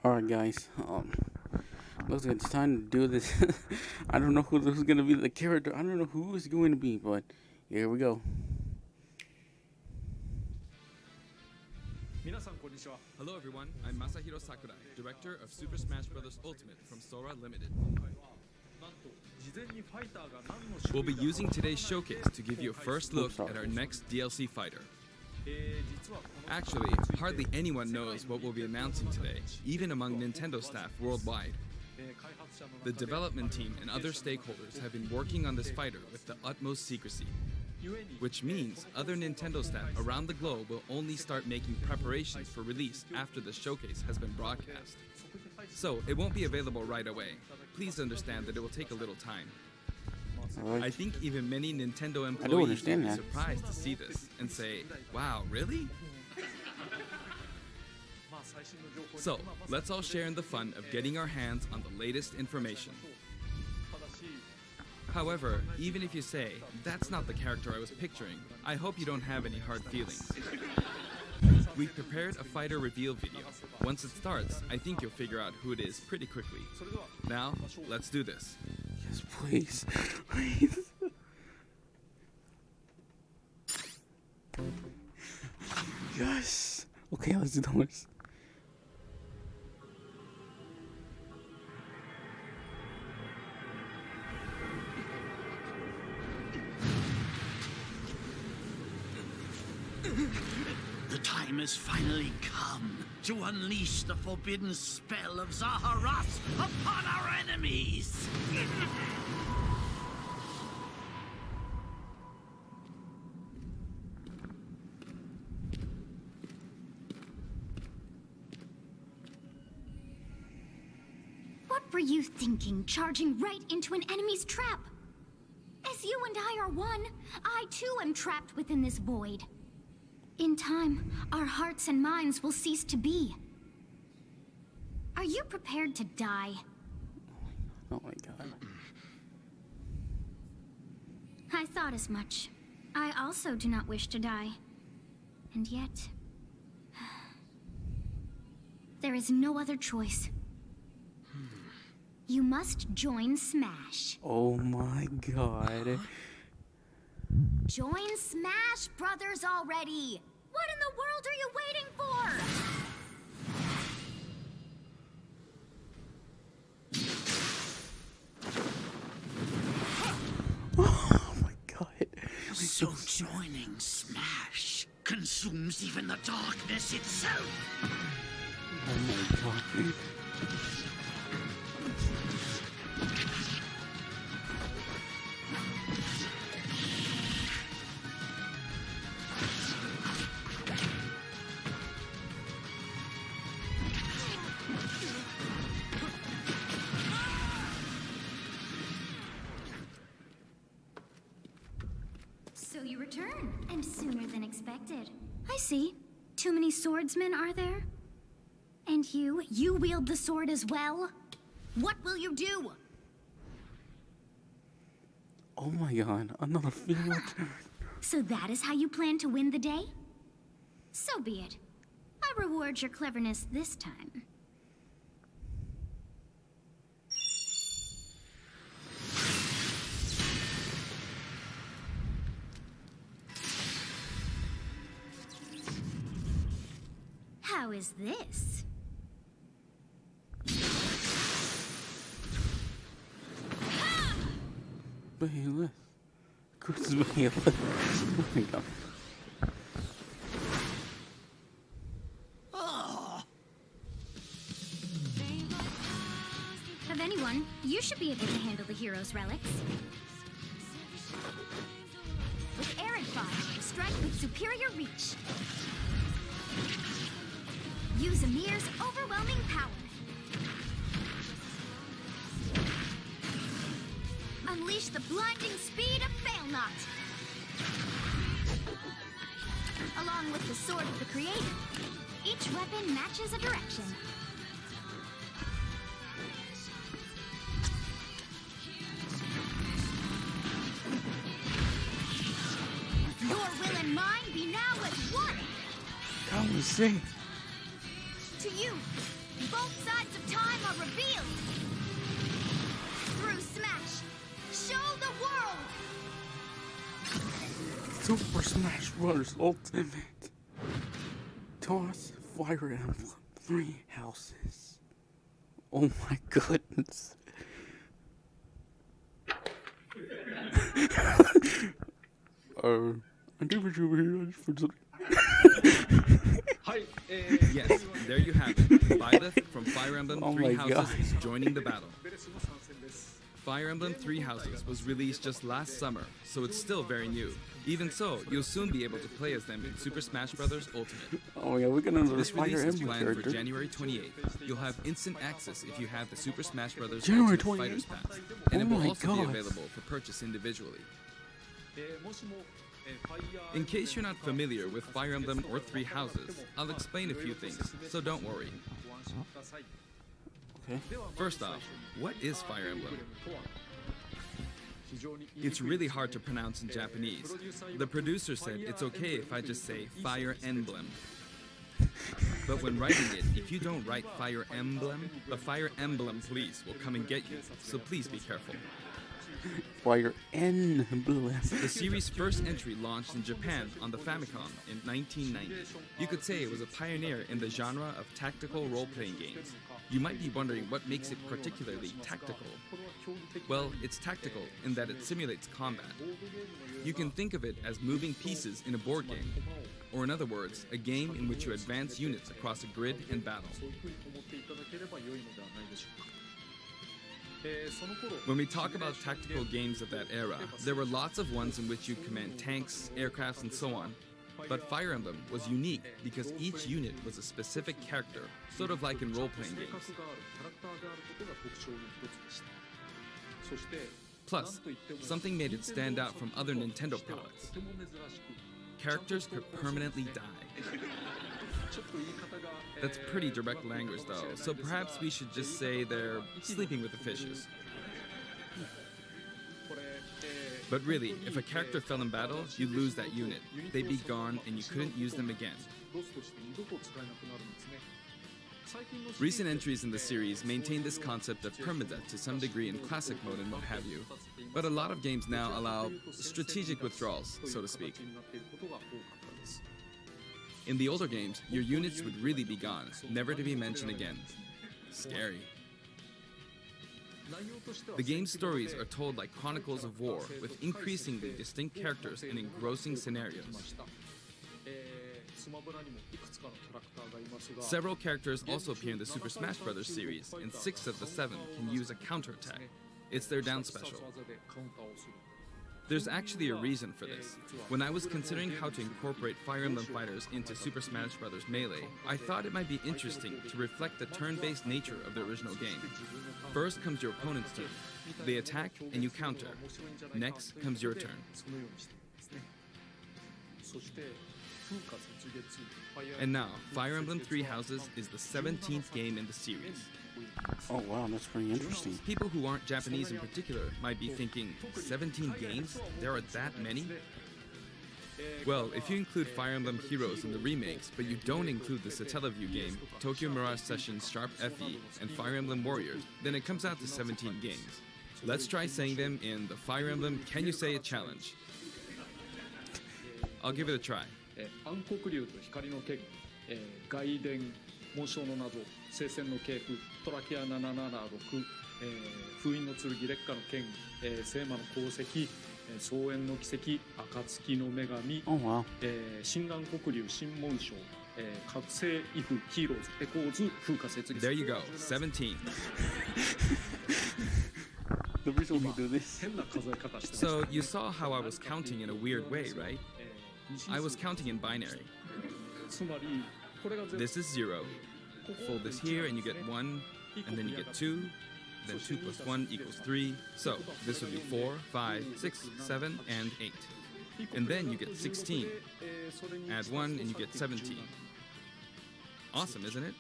Alright, guys. Looks like it's time to do this. I don't know who's gonna be the character. I don't know who is going to be, but here we go. Hello everyone, I'm Masahiro Sakurai, director of Super Smash Bros. Ultimate from Sora Limited. We'll be using today's showcase to give you a first look at our next DLC fighter. Actually, hardly anyone knows what we'll be announcing today, even among Nintendo staff worldwide. The development team and other stakeholders have been working on this fighter with the utmost secrecy, which means other Nintendo staff around the globe will only start making preparations for release after the showcase has been broadcast. So it won't be available right away. Please understand that it will take a little time. Right. I think even many Nintendo employees will be that. surprised to see this and say, wow, really? So, let's all share in the fun of getting our hands on the latest information. However, even if you say, that's not the character I was picturing, I hope you don't have any hard feelings. We've prepared a fighter reveal video. Once it starts, I think you'll figure out who it is pretty quickly. Now, let's do this. Yes, please. Please. Yes. Okay, let's do this. The time has finally come to unleash the forbidden spell of Zaharas upon our enemies! What were you thinking, charging right into an enemy's trap? As you and I are one, I too am trapped within this void. In time, our hearts and minds will cease to be. Are you prepared to die? Oh my god. I thought as much. I also do not wish to die. And yet... there is no other choice. You must join Smash. Oh my god. Join Smash Brothers already! What in the world are you waiting for? Oh my god. So joining Smash consumes even the darkness itself! Oh my god. So you return, and sooner than expected. I see. Too many swordsmen, are there? And you wield the sword as well? What will you do? Oh my god. Another female. So that is how you plan to win the day? So be it. I reward your cleverness this time. How is this? Bayless. Who's Bayless? Oh my god. Of anyone, you should be able to handle the hero's relics. With Arid Fire, strike with superior reach. Use Amir's overwhelming power. Unleash the blinding speed of Failnaught. Along with the sword of the creator, each weapon matches a direction. Your will and mine be now to say? To you, both sides of time are revealed. Through Smash, show the world. Super Smash Bros. Ultimate. Toss Fire Emblem 3 Houses. Oh my goodness. I think we should over here just for something. Yes, there you have it. Byleth from Fire Emblem Oh Three my Houses God. is joining the battle. Fire Emblem Three Houses was released just last summer, so it's still very new. Even so, you'll soon be able to play as them in Super Smash Bros. Ultimate. Oh yeah, we're gonna learn This Fire release is Emblem planned for character. January 28th. You'll have instant access if you have the Super Smash Bros. January Ultimate Fighters 28th? Pass, and Oh it will my also be God. available for purchase individually. In case you're not familiar with Fire Emblem or Three Houses, I'll explain a few things, so don't worry. Okay. First off, what is Fire Emblem? It's really hard to pronounce in Japanese. The producer said it's okay if I just say Fire Emblem. But when writing it, if you don't write Fire Emblem, the Fire Emblem police will come and get you, so please be careful. Fire Emblem. The series' first entry launched in Japan on the Famicom in 1990. You could say it was a pioneer in the genre of tactical role-playing games. You might be wondering what makes it particularly tactical. Well, it's tactical in that it simulates combat. You can think of it as moving pieces in a board game, or in other words, a game in which you advance units across a grid and battle. When we talk about tactical games of that era, there were lots of ones in which you command tanks, aircrafts, and so on. But Fire Emblem was unique because each unit was a specific character, sort of like in role-playing games. Plus, something made it stand out from other Nintendo products. Characters could permanently die. That's pretty direct language though, so perhaps we should just say they're sleeping with the fishes. But really, if a character fell in battle, you'd lose that unit. They'd be gone and you couldn't use them again. Recent entries in the series maintain this concept of permadeath to some degree in classic mode and what have you. But a lot of games now allow strategic withdrawals, so to speak. In the older games, your units would really be gone, never to be mentioned again. Scary. The game's stories are told like chronicles of war, with increasingly distinct characters and engrossing scenarios. Several characters also appear in the Super Smash Bros. Series, and 6 of the 7 can use a counterattack. It's their down special. There's actually a reason for this. When I was considering how to incorporate Fire Emblem fighters into Super Smash Bros. Melee, I thought it might be interesting to reflect the turn-based nature of the original game. First comes your opponent's turn. They attack and you counter. Next comes your turn. And now, Fire Emblem Three Houses is the 17th game in the series. Oh wow, that's pretty interesting. People who aren't Japanese in particular might be thinking, 17 games? There are that many? Well, if you include Fire Emblem Heroes in the remakes, but you don't include the Satellaview game, Tokyo Mirage Sessions Sharp FE, and Fire Emblem Warriors, then it comes out to 17 games. Let's try saying them in the Fire Emblem Can You Say It challenge. I'll give it a try. 暗黒竜と光の剣、外伝、紋章の謎、聖戦の系譜、トラキア776、封印の剣、烈火の剣、聖魔の功績、草原の奇跡、暁の女神、Oh wow. 新暗黒竜、新紋章、覚醒イフ、ヒーローズ、エコーズ、風化雪月。 There you go, 17. The reason we do this. 変な数え方してます。 So you saw how I was counting in a weird way, right? I was counting in binary. つまりこれが全部 This is 0. Fold this here and you get 1, and then you get 2, then 2 plus 1 equals 3. So this would be 4, 5, 6, 7, and 8. And then you get 16. Add 1 and you get 17. Awesome, isn't it?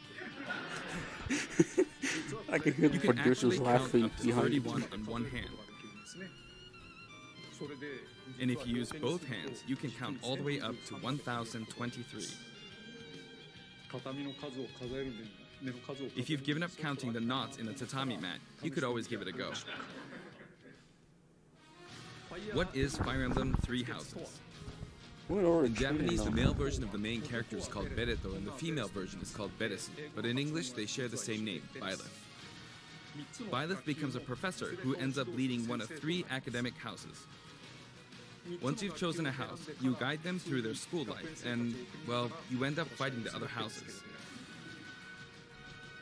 I can hear the You can actually producers count laughing up to behind you. 31 on one hand. And if you use both hands, you can count all the way up to 1023. 畳の数を数える目の数を If you've given up counting the knots in a tatami mat, you could always give it a go. What is Fire Emblem Three Houses? We're already In Japanese, the training male version of the main character is called Bereto, and the female version is called Beresu. But in English, they share the same name, Byleth. Byleth becomes a professor who ends up leading one of 3 academic houses. Once you've chosen a house, you guide them through their school life, and, well, you end up fighting the other houses.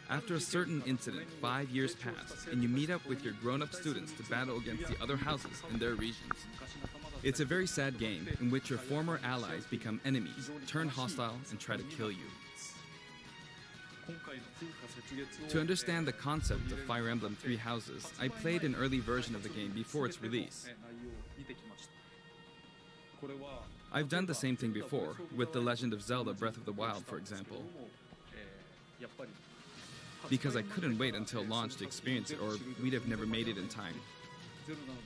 After a certain incident, 5 years pass, and you meet up with your grown-up students to battle against the other houses in their regions. It's a very sad game in which your former allies become enemies, turn hostile, and try to kill you. To understand the concept of Fire Emblem Three Houses, I played an early version of the game before its release. I've done the same thing before, with The Legend of Zelda Breath of the Wild, for example, because I couldn't wait until launch to experience it, or we'd have never made it in time.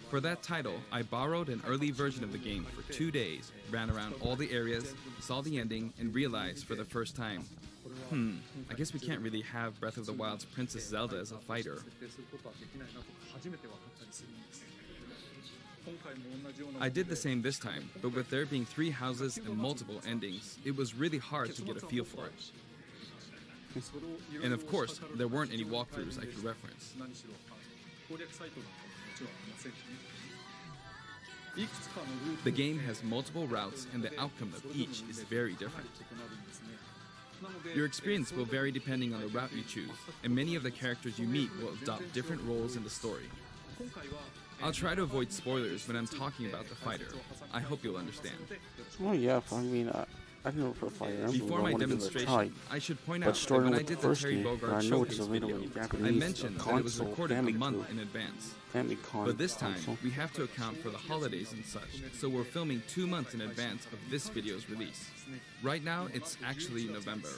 For that title, I borrowed an early version of the game for 2 days, ran around all the areas, saw the ending, and realized for the first time, I guess we can't really have Breath of the Wild's Princess Zelda as a fighter. I did the same this time, but with there being 3 houses and multiple endings, it was really hard to get a feel for it. And of course, there weren't any walkthroughs I could reference. The game has multiple routes, and the outcome of each is very different. Your experience will vary depending on the route you choose, and many of the characters you meet will adopt different roles in the story. I'll try to avoid spoilers when I'm talking about the fighter. I hope you'll understand. Well, yeah, I mean, I know for Fire Emblem. Before I my wanna give it a demonstration, try. I should point But out that starting when I with did the the first Terry game, Bogard I know it's showcase available video, in Japanese, I mentioned that it was console, recorded a Famicom. month in advance. Famicom But this time, console. we have to account for the holidays and such, so we're filming 2 months in advance of this video's release. Right now, it's actually November.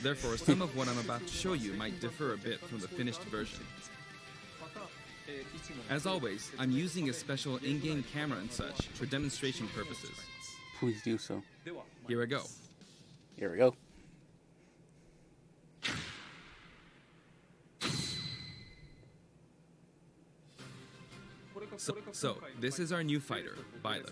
Therefore, some of what I'm about to show you might differ a bit from the finished version. As always, I'm using a special in-game camera and such for demonstration purposes. Please do so. Here I go. Here we go. So, this is our new fighter, Byleth.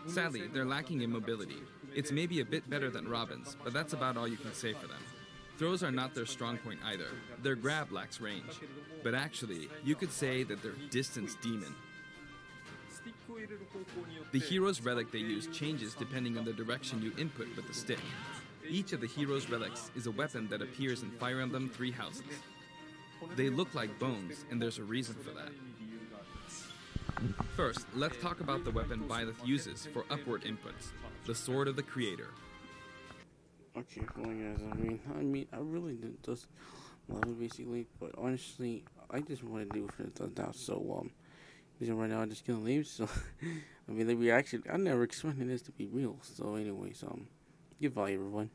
Sadly, they're lacking in mobility. It's maybe a bit better than Robin's, but that's about all you can say for them. Throws are not their strong point either. Their grab lacks range. But actually, you could say that they're distance demon. The hero's relic they use changes depending on the direction you input with the stick. Each of the hero's relics is a weapon that appears in Fire Emblem Three Houses. They look like bones, and there's a reason for that. First, let's talk about the weapon Byleth uses for upward inputs, the Sword of the Creator. Okay, well, guys, I mean, I really did just love it basically, but honestly, I just want to do it for the doubt. So, right now I'm just gonna leave. So, I mean, the reaction, I never expected this to be real. So, anyways, goodbye, everyone.